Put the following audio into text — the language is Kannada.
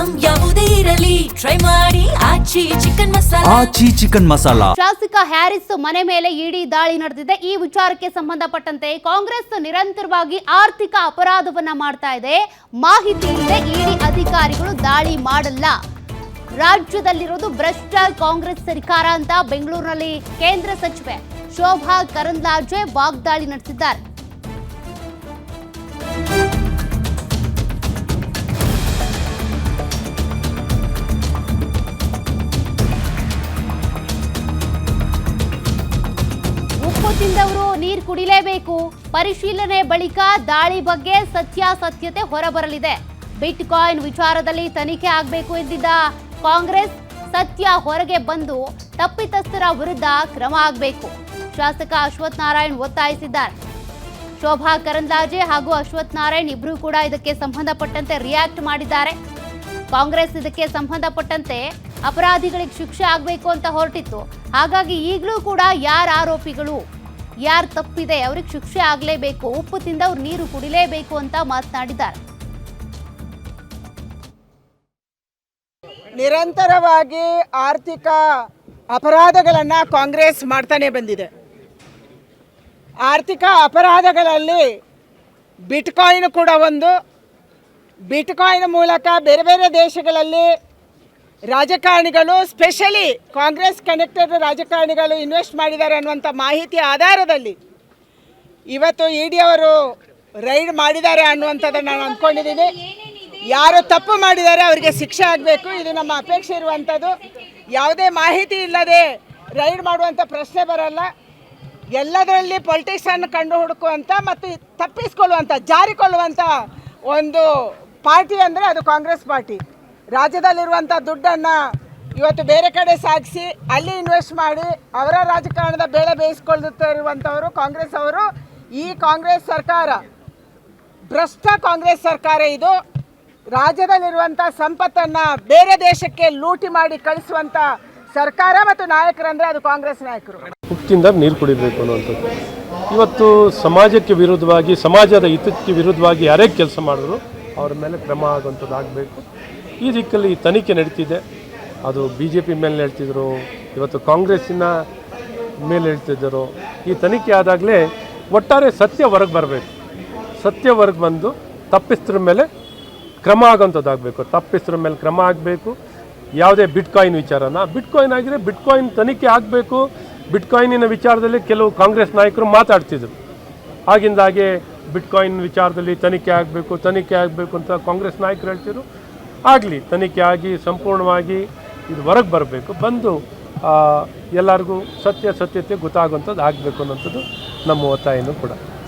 ಐಟಂ ಯಾವುದೇ ಇರಲಿ ಟ್ರೈ ಮಾಡಿ ಆಚಿ ಚಿಕನ್ ಮಸಾಲಾ. ಶಾಸಕ ಹ್ಯಾರಿಸ್ ಮನೆ ಮೇಲೆ ಇಡಿ ದಾಳಿ ನಡೆದಿದೆ. ಈ ವಿಚಾರಕ್ಕೆ ಸಂಬಂಧಪಟ್ಟಂತೆ ಕಾಂಗ್ರೆಸ್ ನಿರಂತರವಾಗಿ ಆರ್ಥಿಕ ಅಪರಾಧವನ್ನ ಮಾಡ್ತಾ ಇದೆ. ಮಾಹಿತಿ ಇಲ್ಲದೆ ಇಡಿ ಅಧಿಕಾರಿಗಳು ದಾಳಿ ಮಾಡಲ್ಲ. ರಾಜ್ಯದಲ್ಲಿರೋದು ಭ್ರಷ್ಟ ಕಾಂಗ್ರೆಸ್ ಸರ್ಕಾರ ಅಂತ ಬೆಂಗಳೂರಿನಲ್ಲಿ ಕೇಂದ್ರ ಸಚಿವೆ ಶೋಭಾ ಕರಂದ್ಲಾಜೆ ವಾಗ್ದಾಳಿ ನಡೆಸಿದ್ದಾರೆ. ಉಪ್ಪು ತಿಂದವರು ನೀರು ಕುಡಿಲೇಬೇಕು. ಪರಿಶೀಲನೆ ಬಳಿಕ ದಾಳಿ ಬಗ್ಗೆ ಸತ್ಯಾಸತ್ಯತೆ ಹೊರಬರಲಿದೆ. ಬಿಟ್ ಕಾಯಿನ್ ವಿಚಾರದಲ್ಲಿ ತನಿಖೆ ಆಗಬೇಕು ಎಂದಿದ್ದ ಕಾಂಗ್ರೆಸ್ ಸತ್ಯ ಹೊರಗೆ ಬಂದು ತಪ್ಪಿತಸ್ಥರ ವಿರುದ್ಧ ಕ್ರಮ ಆಗಬೇಕು. ಶಾಸಕ ಅಶ್ವಥ್ ನಾರಾಯಣ್ ಒತ್ತಾಯಿಸಿದ್ದಾರೆ. ಶೋಭಾ ಕರಂದ್ಲಾಜೆ ಹಾಗೂ ಅಶ್ವಥ್ ನಾರಾಯಣ್ ಇಬ್ರು ಕೂಡ ಇದಕ್ಕೆ ಸಂಬಂಧಪಟ್ಟಂತೆ ರಿಯಾಕ್ಟ್ ಮಾಡಿದ್ದಾರೆ. ಕಾಂಗ್ರೆಸ್ ಇದಕ್ಕೆ ಸಂಬಂಧಪಟ್ಟಂತೆ ಅಪರಾಧಿಗಳಿಗೆ ಶಿಕ್ಷೆ ಆಗಬೇಕು ಅಂತ ಹೊರಟಿತ್ತು. ಹಾಗಾಗಿ ಈಗಲೂ ಕೂಡ ಯಾರ ಆರೋಪಿಗಳು, ಯಾರು ತಪ್ಪಿದೆ ಅವ್ರಿಗೆ ಶಿಕ್ಷೆ ಆಗಲೇಬೇಕು, ಉಪ್ಪು ತಿಂದವ್ರು ನೀರು ಕುಡಿಲೇಬೇಕು ಅಂತ ಮಾತನಾಡಿದ್ದಾರೆ. ನಿರಂತರವಾಗಿ ಆರ್ಥಿಕ ಅಪರಾಧಗಳನ್ನು ಕಾಂಗ್ರೆಸ್ ಮಾಡ್ತಾನೆ ಬಂದಿದೆ. ಆರ್ಥಿಕ ಅಪರಾಧಗಳಲ್ಲಿ ಬಿಟ್ಕಾಯಿನ್ ಕೂಡ ಒಂದು. ಬಿಟ್ಕಾಯಿನ್ ಮೂಲಕ ಬೇರೆ ಬೇರೆ ದೇಶಗಳಲ್ಲಿ ರಾಜಕಾರಣಿಗಳು, ಸ್ಪೆಷಲಿ ಕಾಂಗ್ರೆಸ್ ಕನೆಕ್ಟೆಡ್ ರಾಜಕಾರಣಿಗಳು ಇನ್ವೆಸ್ಟ್ ಮಾಡಿದ್ದಾರೆ ಅನ್ನುವಂಥ ಮಾಹಿತಿ ಆಧಾರದಲ್ಲಿ ಇವತ್ತು ಇಡಿ ಅವರು ರೈಡ್ ಮಾಡಿದ್ದಾರೆ ಅನ್ನುವಂಥದ್ದನ್ನು ನಾನು ಅಂದ್ಕೊಂಡಿದ್ದೀನಿ. ಯಾರು ತಪ್ಪು ಮಾಡಿದ್ದಾರೆ ಅವರಿಗೆ ಶಿಕ್ಷೆ ಆಗಬೇಕು, ಇದು ನಮ್ಮ ಅಪೇಕ್ಷೆ ಇರುವಂಥದ್ದು. ಯಾವುದೇ ಮಾಹಿತಿ ಇಲ್ಲದೆ ರೈಡ್ ಮಾಡುವಂಥ ಪ್ರಶ್ನೆ ಬರಲ್ಲ. ಎಲ್ಲದರಲ್ಲಿ ಪೊಲಿಟಿಕ್ಸನ್ನು ಕಂಡು ಹುಡುಕುವಂಥ ಮತ್ತು ತಪ್ಪಿಸ್ಕೊಳ್ಳುವಂಥ, ಜಾರಿಕೊಳ್ಳುವಂಥ ಒಂದು ಪಾರ್ಟಿ ಅಂದರೆ ಅದು ಕಾಂಗ್ರೆಸ್ ಪಾರ್ಟಿ. ರಾಜ್ಯದಲ್ಲಿರುವಂಥ ದುಡ್ಡನ್ನು ಇವತ್ತು ಬೇರೆ ಕಡೆ ಸಾಗಿಸಿ ಅಲ್ಲಿ ಇನ್ವೆಸ್ಟ್ ಮಾಡಿ ಅವರ ರಾಜಕಾರಣದ ಬೇಳೆ ಬೇಯಿಸ್ಕೊಳ್ತಿರುವಂಥವರು ಕಾಂಗ್ರೆಸ್ ಅವರು. ಈ ಕಾಂಗ್ರೆಸ್ ಸರ್ಕಾರ ಭ್ರಷ್ಟ ಕಾಂಗ್ರೆಸ್ ಸರ್ಕಾರ. ಇದು ರಾಜ್ಯದಲ್ಲಿರುವಂಥ ಸಂಪತ್ತನ್ನು ಬೇರೆ ದೇಶಕ್ಕೆ ಲೂಟಿ ಮಾಡಿ ಕಳಿಸುವಂಥ ಸರ್ಕಾರ ಮತ್ತು ನಾಯಕರಂದರೆ ಅದು ಕಾಂಗ್ರೆಸ್ ನಾಯಕರು. ಉಪ್ಪಿಂದ ನೀರು ಕುಡಿಬೇಕು ಅನ್ನುವಂಥದ್ದು ಇವತ್ತು ಸಮಾಜಕ್ಕೆ ವಿರುದ್ಧವಾಗಿ, ಸಮಾಜದ ಹಿತಕ್ಕೆ ವಿರುದ್ಧವಾಗಿ ಯಾರೇ ಕೆಲಸ ಮಾಡಿದ್ರು ಅವ್ರ ಮೇಲೆ ಕ್ರಮ ಆಗುವಂಥದ್ದಾಗಬೇಕು. ಈ ದಿಕ್ಕಲ್ಲಿ ತನಿಖೆ ನಡೀತಿದೆ. ಅದು BJP ಮೇಲೆ ಹೇಳ್ತಿದ್ರು, ಇವತ್ತು ಕಾಂಗ್ರೆಸ್ಸಿನ ಮೇಲೆ ಹೇಳ್ತಿದ್ದರು. ಈ ತನಿಖೆ ಆದಾಗಲೇ ಒಟ್ಟಾರೆ ಸತ್ಯ ಹೊರಗೆ ಬರಬೇಕು. ಸತ್ಯ ಹೊರಗೆ ಬಂದು ತಪ್ಪಿಸ್ತರ ಮೇಲೆ ಕ್ರಮ ಆಗೋಂಥದ್ದಾಗಬೇಕು. ತಪ್ಪಿಸ್ತರ ಮೇಲೆ ಕ್ರಮ ಆಗಬೇಕು. ಯಾವುದೇ ಬಿಟ್ಕಾಯಿನ್ ವಿಚಾರನ, ಬಿಟ್ಕಾಯಿನ್ ಆಗಿದ್ರೆ ಬಿಟ್ಕಾಯಿನ್ ತನಿಖೆ ಆಗಬೇಕು. ಬಿಟ್ಕಾಯಿನಿನ ವಿಚಾರದಲ್ಲಿ ಕೆಲವು ಕಾಂಗ್ರೆಸ್ ನಾಯಕರು ಮಾತಾಡ್ತಿದ್ರು. ಆಗಿಂದಾಗೆ ಬಿಟ್ಕಾಯಿನ್ ವಿಚಾರದಲ್ಲಿ ತನಿಖೆ ಆಗಬೇಕು ಅಂತ ಕಾಂಗ್ರೆಸ್ ನಾಯಕರು ಹೇಳ್ತಿದ್ರು. ಆಗಲಿ, ತನಿಖೆ ಆಗಿ ಸಂಪೂರ್ಣವಾಗಿ ಇದು ಹೊರಗೆ ಬರಬೇಕು. ಬಂದು ಎಲ್ಲರಿಗೂ ಸತ್ಯತೆ ಗೊತ್ತಾಗುವಂಥದ್ದು ಆಗಬೇಕು ಅನ್ನೋಂಥದ್ದು ನಮ್ಮ ಒತ್ತಾಯನೂ ಕೂಡ.